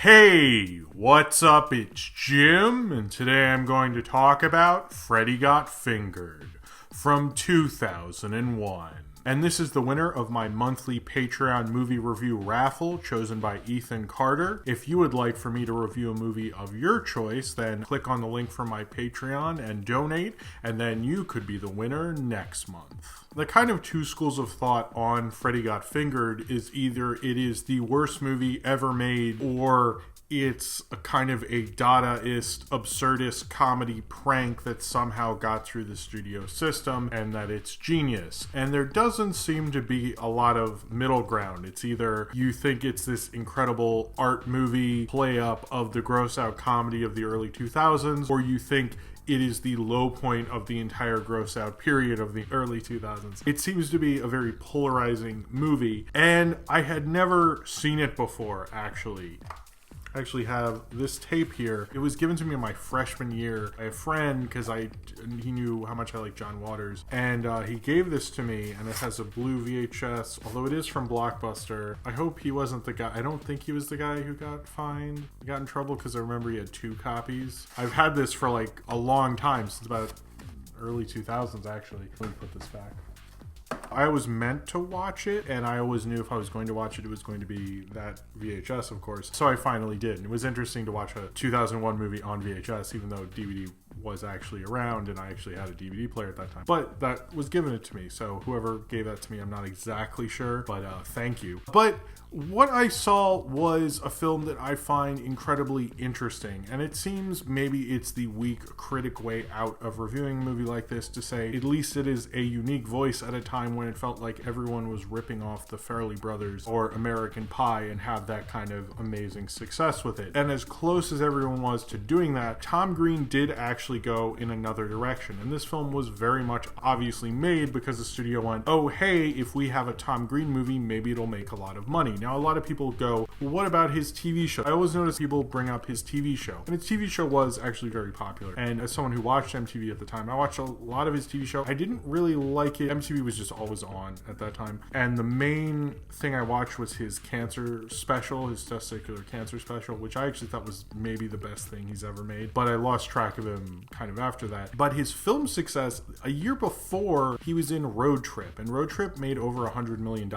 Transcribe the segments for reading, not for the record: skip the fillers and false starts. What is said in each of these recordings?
Hey, what's up? It's Jim, and today I'm going to talk about Freddy Got Fingered from 2001. And this is the winner of my monthly Patreon movie review raffle chosen by Ethan Carter. If you would like for me to review a movie of your choice, then click on the link for my Patreon and donate, and then you could be the winner next month. The kind of two schools of thought on Freddy Got Fingered is either it is the worst movie ever made, or it's a kind of a Dadaist, absurdist comedy prank that somehow got through the studio system and that it's genius. And there doesn't seem to be a lot of middle ground. It's either you think it's this incredible art movie play up of the gross out comedy of the early 2000s, or you think it is the low point of the entire gross out period of the early 2000s. It seems to be a very polarizing movie, and I had never seen it before, actually. I actually have this tape here. It was given to me in my freshman year by a friend because he knew how much I like John Waters, and he gave this to me, and it has a blue VHS, although it is from Blockbuster. I hope he wasn't the guy. I don't think he was the guy who got fined, got in trouble, because I remember he had 2 copies. I've had this for like a long time, since about early 2000s actually. Let me put this back. I was meant to watch it, and I always knew if I was going to watch it, it was going to be that VHS, of course. So I finally did. And it was interesting to watch a 2001 movie on VHS, even though DVD was actually around, and I actually had a DVD player at that time. But that was given it to me, so whoever gave that to me, I'm not exactly sure, but thank you. But what I saw was a film that I find incredibly interesting, and it seems maybe it's the weak critic way out of reviewing a movie like this to say at least it is a unique voice at a time when it felt like everyone was ripping off the Farrelly Brothers or American Pie and have that kind of amazing success with it. And as close as everyone was to doing that, Tom Green did actually go in another direction, and this film was very much obviously made because the studio went, oh hey, if we have a Tom Green movie, maybe it'll make a lot of money. Now a lot of people go, well, what about his TV show? I always notice people bring up his TV show, and his TV show was actually very popular, and as someone who watched MTV at the time, I watched a lot of his TV show. I didn't really like it. MTV was just always on at that time, and the main thing I watched was his cancer special, his testicular cancer special, which I actually thought was maybe the best thing he's ever made, but I lost track of him kind of after that. But his film success, a year before, he was in Road Trip, and Road Trip made over $100 million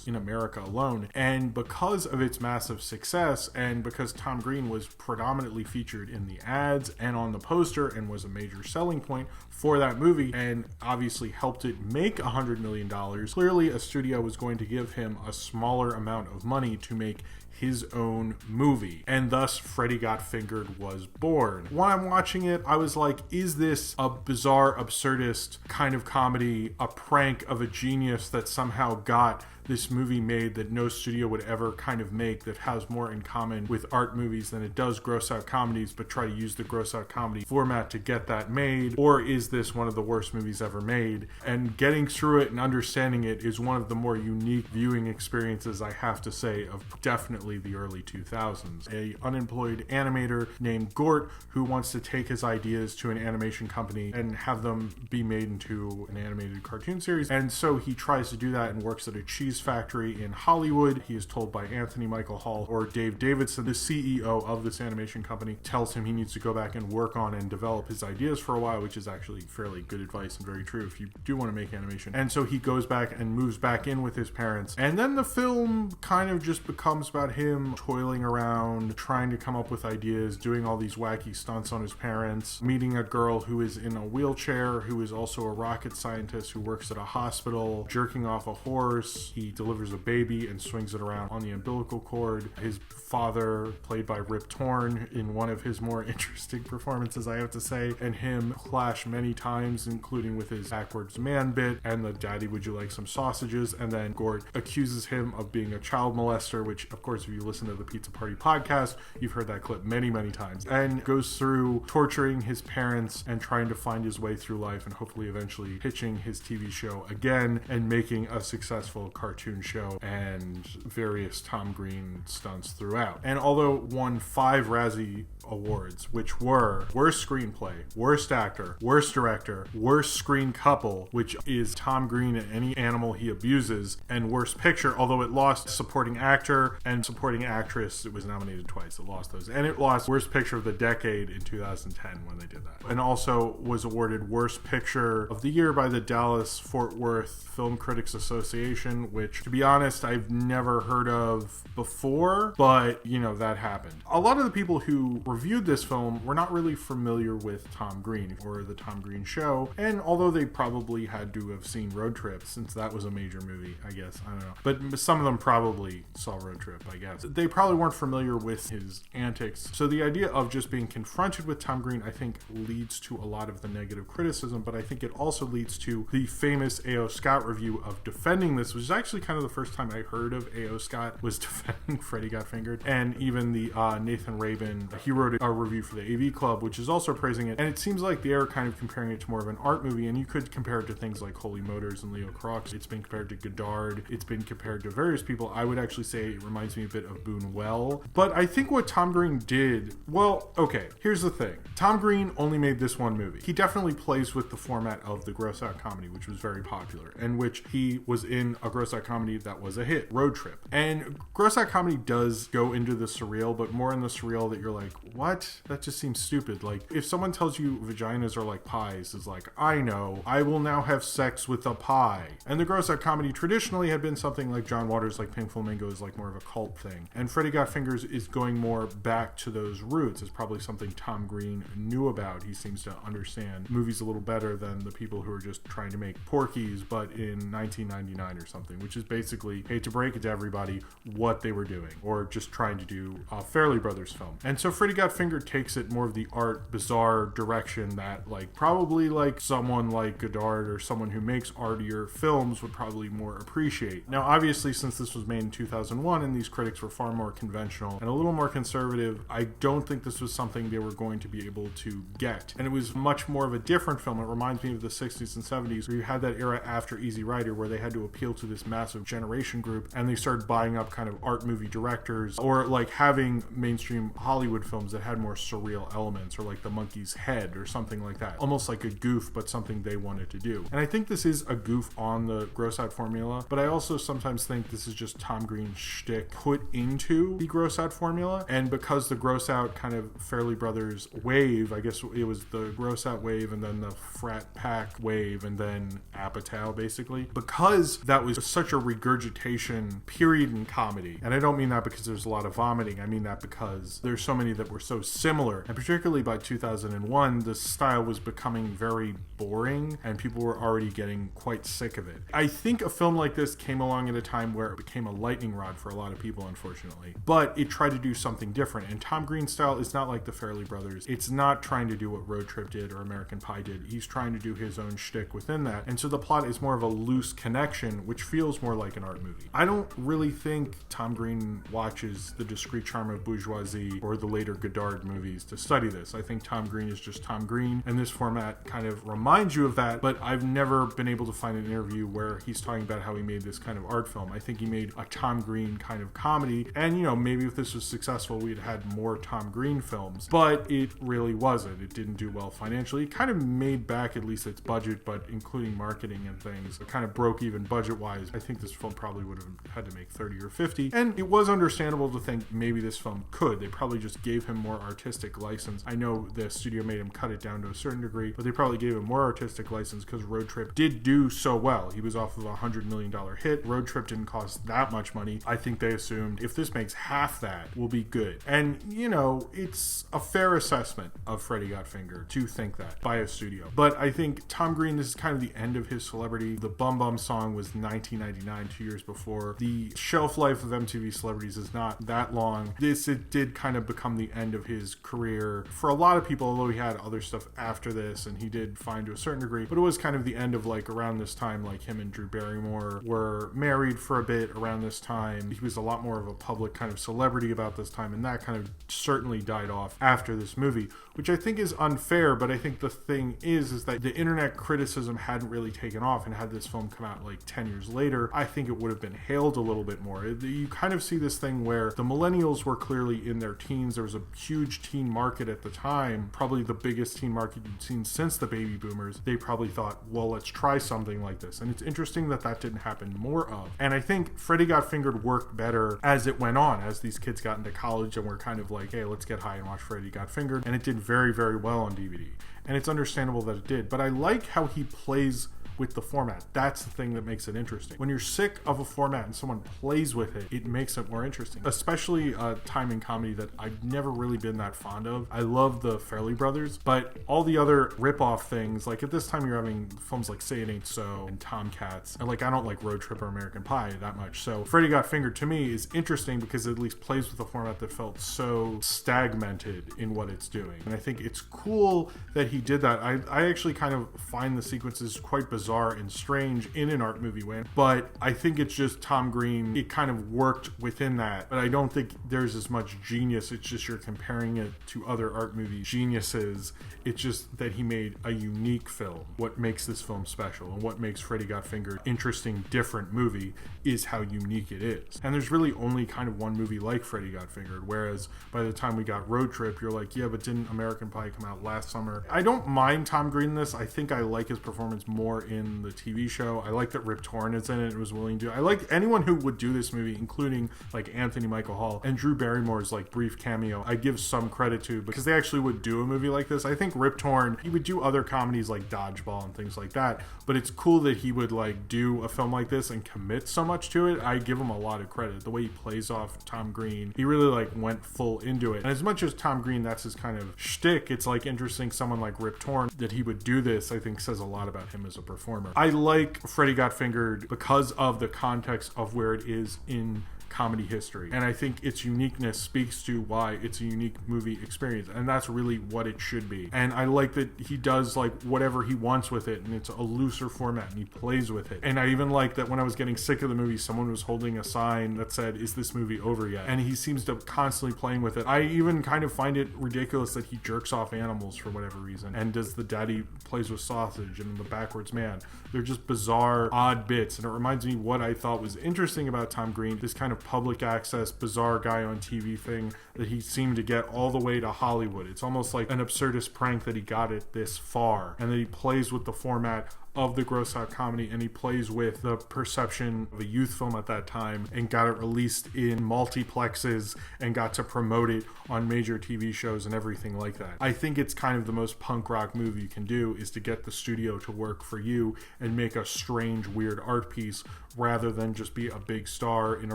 in America alone, and because of its massive success, and because Tom Green was predominantly featured in the ads and on the poster and was a major selling point for that movie, and obviously helped it make $100 million, clearly a studio was going to give him a smaller amount of money to make his own movie, and thus Freddy Got Fingered was born. While I'm watching it, I was like, is this a bizarre, absurdist kind of comedy, a prank of a genius that somehow got this movie made that no studio would ever kind of make, that has more in common with art movies than it does gross out comedies, but try to use the gross out comedy format to get that made? Or is this one of the worst movies ever made? And getting through it and understanding it is one of the more unique viewing experiences, I have to say, of definitely the early 2000s. A unemployed animator named Gort who wants to take his ideas to an animation company and have them be made into an animated cartoon series, and so he tries to do that and works at a cheese factory in Hollywood. He is told by Anthony Michael Hall, or Dave Davidson, the CEO of this animation company, tells him he needs to go back and work on and develop his ideas for a while, which is actually fairly good advice and very true if you do want to make animation. And so he goes back and moves back in with his parents, and then the film kind of just becomes about him toiling around, trying to come up with ideas, doing all these wacky stunts on his parents, meeting a girl who is in a wheelchair, who is also a rocket scientist who works at a hospital, jerking off a horse. He delivers a baby and swings it around on the umbilical cord. His father, played by Rip Torn, in one of his more interesting performances, I have to say, and him clash many times, including with his backwards man bit and the daddy would you like some sausages, and then Gort accuses him of being a child molester, which of course if you listen to the Pizza Party podcast, you've heard that clip many times, and goes through torturing his parents and trying to find his way through life, and hopefully eventually pitching his TV show again and making a successful cartoon show and various Tom Green stunts throughout. And although it won 5 Razzie awards, which were Worst Screenplay, Worst Actor, Worst Director, Worst Screen Couple, which is Tom Green and any animal he abuses, and Worst Picture, although it lost Supporting Actor and Supporting Actress. It was nominated twice. It lost those. And it lost Worst Picture of the Decade in 2010 when they did that. And also was awarded Worst Picture of the Year by the Dallas-Fort Worth Film Critics Association, which, to be honest, I've never heard of before, but, you know, that happened. A lot of the people who reviewed this film were not really familiar with Tom Green or the Tom Green Show, and although they probably had to have seen Road Trip, since that was a major movie, I guess, I don't know. But some of them probably saw Road Trip, I guess. They probably weren't familiar with his antics. So the idea of just being confronted with Tom Green, I think, leads to a lot of the negative criticism, but I think it also leads to the famous A.O. Scott review of defending this, which is actually kind of the first time I heard of A.O. Scott was defending Freddy Got Fingered. And even the Nathan Rabin, he wrote a review for the AV Club, which is also praising it. And it seems like they are kind of comparing it to more of an art movie, and you could compare it to things like Holy Motors and Leo Crocs. It's been compared to Godard. It's been compared to various people. I would actually say it reminds me a bit of Boone Well. But I think what Tom Green did, well, okay, here's the thing. Tom Green only made this one movie. He definitely plays with the format of the gross out comedy, which was very popular, and which he was in a gross out comedy that was a hit, Road Trip. And gross out comedy does go into the surreal, but more in the surreal that you're like, what? That just seems stupid. Like, if someone tells you vaginas are like pies, is like, I know, I will now have sex with a pie. And the gross out comedy traditionally had been something like John Waters' like Pink Flamingo is like more of a cult thing. And Freddy Got Fingers is going more back to those roots. It's probably something Tom Green knew about. He seems to understand movies a little better than the people who are just trying to make Porky's, but in 1999 or something, which is basically, hate to break it to everybody, what they were doing, or just trying to do a Fairley Brothers film. And so Freddy Got Fingered takes it more of the art, bizarre direction that, like, probably like someone like Godard or someone who makes artier films would probably more appreciate. Now, obviously, since this was made in 2001 and these critics were far more conventional and a little more conservative, I don't think this was something they were going to be able to get. And it was much more of a different film. It reminds me of the 60s and 70s, where you had that era after Easy Rider where they had to appeal to this massive generation group, and they started buying up kind of art movie directors, or like having mainstream Hollywood films that had more surreal elements, or like The Monkey's Head or something like that. Almost like a goof, but something they wanted to do. And I think this is a goof on the gross out formula, but I also sometimes think this is just Tom Green's shtick put into the gross out formula. And because the gross out kind of Fairley Brothers wave, I guess it was the gross out wave and then the frat pack wave and then Apatow, basically, because that was such a regurgitation period in comedy. And I don't mean that because there's a lot of vomiting. I mean that because there's so many that were so similar. And particularly by 2001, the style was becoming very boring and people were already getting quite sick of it. I think a film like this came along at a time where it became a lightning rod for a lot of people, unfortunately. But it tried to do something different. And Tom Green's style is not like the Fairley Brothers. It's not trying to do what Road Trip did or American Pie did. He's trying to do his own shtick within that. And so the plot is more of a loose connection, which feels more like an art movie. I don't really think Tom Green watches The Discreet Charm of Bourgeoisie or the later Godard movies to study this. I think Tom Green is just Tom Green, and this format kind of reminds you of that, but I've never been able to find an interview where he's talking about how he made this kind of art film. I think he made a Tom Green kind of comedy, and, you know, maybe if this was successful, we'd had more Tom Green films, but it really wasn't. It didn't do well financially. It kind of made back at least its budget, but including marketing and things, it kind of broke even budget-wise. I think this film probably would have had to make 30 or 50, and it was understandable to think maybe this film could. They probably just gave him more artistic license. I know the studio made him cut it down to a certain degree, but they probably gave him more artistic license because Road Trip did do so well. He was off of a $100 million hit. Road Trip didn't cost that much money. I think they assumed if this makes half that, we'll be good. And, you know, it's a fair assessment of Freddy Got Fingered to think that by a studio. But I think Tom Green, this is kind of the end of his celebrity. The Bum Bum song was 1999, 2 years before. The shelf life of MTV celebrities is not that long. It did kind of become the end of his career for a lot of people, although he had other stuff after this, and he did fine to a certain degree, but it was kind of the end of, like, around this time, like, him and Drew Barrymore were married for a bit around this time. He was a lot more of a public kind of celebrity about this time, and that kind of certainly died off after this movie, which I think is unfair. But I think the thing is that the internet criticism hadn't really taken off, and had this film come out like 10 years later, I think it would have been hailed a little bit more. You kind of see this thing where the millennials were clearly in their teens. There was a huge teen market at the time, probably the biggest teen market you'd seen since the baby boomers. They probably thought, well, let's try something like this. And it's interesting that that didn't happen more of. And I think Freddy Got Fingered worked better as it went on, as these kids got into college and were kind of like, hey, let's get high and watch Freddy Got Fingered. And it did very, very well on DVD. And it's understandable that it did. But I like how he plays with the format. That's the thing that makes it interesting. When you're sick of a format and someone plays with it, it makes it more interesting. Especially a time in comedy that I've never really been that fond of. I love the Farrelly Brothers, but all the other rip-off things, like at this time you're having films like Say It Ain't So and Tomcats, and like I don't like Road Trip or American Pie that much. So Freddy Got Fingered to me is interesting because it at least plays with a format that felt so stagmented in what it's doing. And I think it's cool that he did that. I actually kind of find the sequences quite bizarre and strange in an art movie way, but I think it's just Tom Green, it kind of worked within that, but I don't think there's as much genius. It's just you're comparing it to other art movie geniuses. It's just that he made a unique film. What makes this film special and what makes Freddy Got Fingered interesting, different movie is how unique it is. And there's really only kind of one movie like Freddy Got Fingered, whereas by the time we got Road Trip, you're like, yeah, but didn't American Pie come out last summer? I don't mind Tom Green in this. I think I like his performance more in the TV show. I like that Rip Torn is in it and was willing to. I like anyone who would do this movie, including like Anthony Michael Hall and Drew Barrymore's like brief cameo. I give some credit to because they actually would do a movie like this. I think Rip Torn, he would do other comedies like Dodgeball and things like that, but it's cool that he would like do a film like this and commit so much to it. I give him a lot of credit. The way he plays off Tom Green, he really like went full into it. And as much as Tom Green, that's his kind of shtick, it's like interesting someone like Rip Torn that he would do this, I think says a lot about him as a performer. I like Freddy Got Fingered because of the context of where it is in comedy history, and I think its uniqueness speaks to why it's a unique movie experience, and that's really what it should be. And I like that he does like whatever he wants with it, and it's a looser format and he plays with it. And I even like that when I was getting sick of the movie, someone was holding a sign that said, is this movie over yet? And he seems to constantly playing with it. I even kind of find it ridiculous that he jerks off animals for whatever reason, and does the daddy plays with sausage and the backwards man. They're just bizarre, odd bits, and it reminds me what I thought was interesting about Tom Green, this kind of public access, bizarre guy on TV thing that he seemed to get all the way to Hollywood. It's almost like an absurdist prank that he got it this far, and that he plays with the format of the gross out comedy, and he plays with the perception of a youth film at that time and got it released in multiplexes and got to promote it on major TV shows and everything like that. I think it's kind of the most punk rock move you can do, is to get the studio to work for you and make a strange, weird art piece rather than just be a big star in a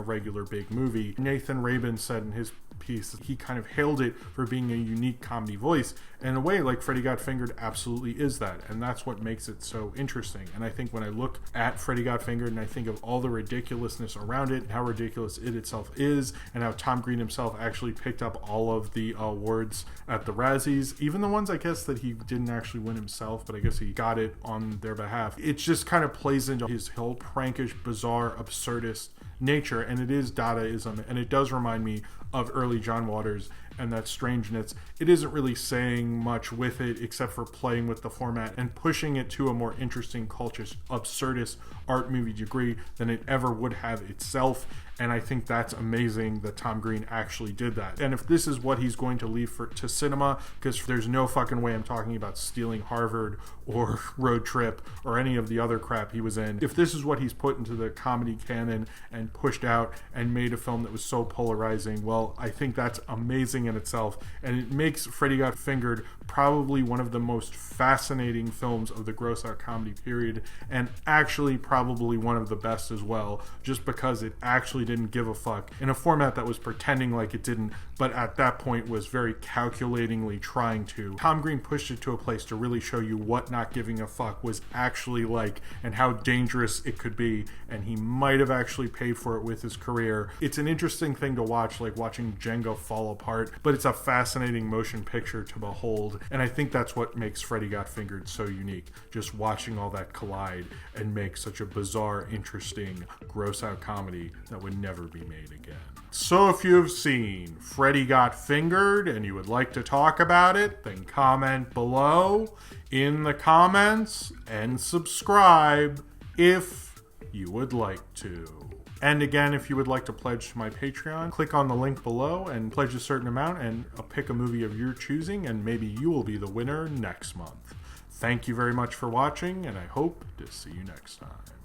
regular big movie. Nathan Rabin said in his piece he kind of hailed it for being a unique comedy voice, and in a way like Freddy Got Fingered absolutely is that, and that's what makes it so interesting. And I think when I look at Freddy Got Fingered and I think of all the ridiculousness around it and how ridiculous it itself is, and how Tom Green himself actually picked up all of the awards at the Razzies, even the ones I guess that he didn't actually win himself, but I guess he got it on their behalf. It just kind of plays into his whole prankish, bizarre, absurdist nature, and it is Dadaism, and it does remind me of early John Waters and that strangeness. It isn't really saying much with it except for playing with the format and pushing it to a more interesting, cultish, absurdist art movie degree than it ever would have itself. And I think that's amazing that Tom Green actually did that. And if this is what he's going to leave to cinema, because there's no fucking way I'm talking about Stealing Harvard or Road Trip or any of the other crap he was in. If this is what he's put into the comedy canon and pushed out and made a film that was so polarizing, well, I think that's amazing in itself. And it makes Freddy Got Fingered probably one of the most fascinating films of the gross out comedy period, and actually probably one of the best as well, just because it actually didn't give a fuck in a format that was pretending like it didn't, but at that point was very calculatingly trying to. Tom Green pushed it to a place to really show you what not giving a fuck was actually like and how dangerous it could be, and he might have actually paid for it with his career. It's an interesting thing to watch, like watching Jenga fall apart, but it's a fascinating motion picture to behold, and I think that's what makes Freddy Got Fingered so unique, just watching all that collide and make such a bizarre, interesting, gross out comedy that would never be made again. So if you've seen Freddy Got Fingered and you would like to talk about it, then comment below in the comments and subscribe if you would like to. And again, if you would like to pledge to my Patreon, click on the link below and pledge a certain amount and pick a movie of your choosing, and maybe you will be the winner next month. Thank you very much for watching, and I hope to see you next time.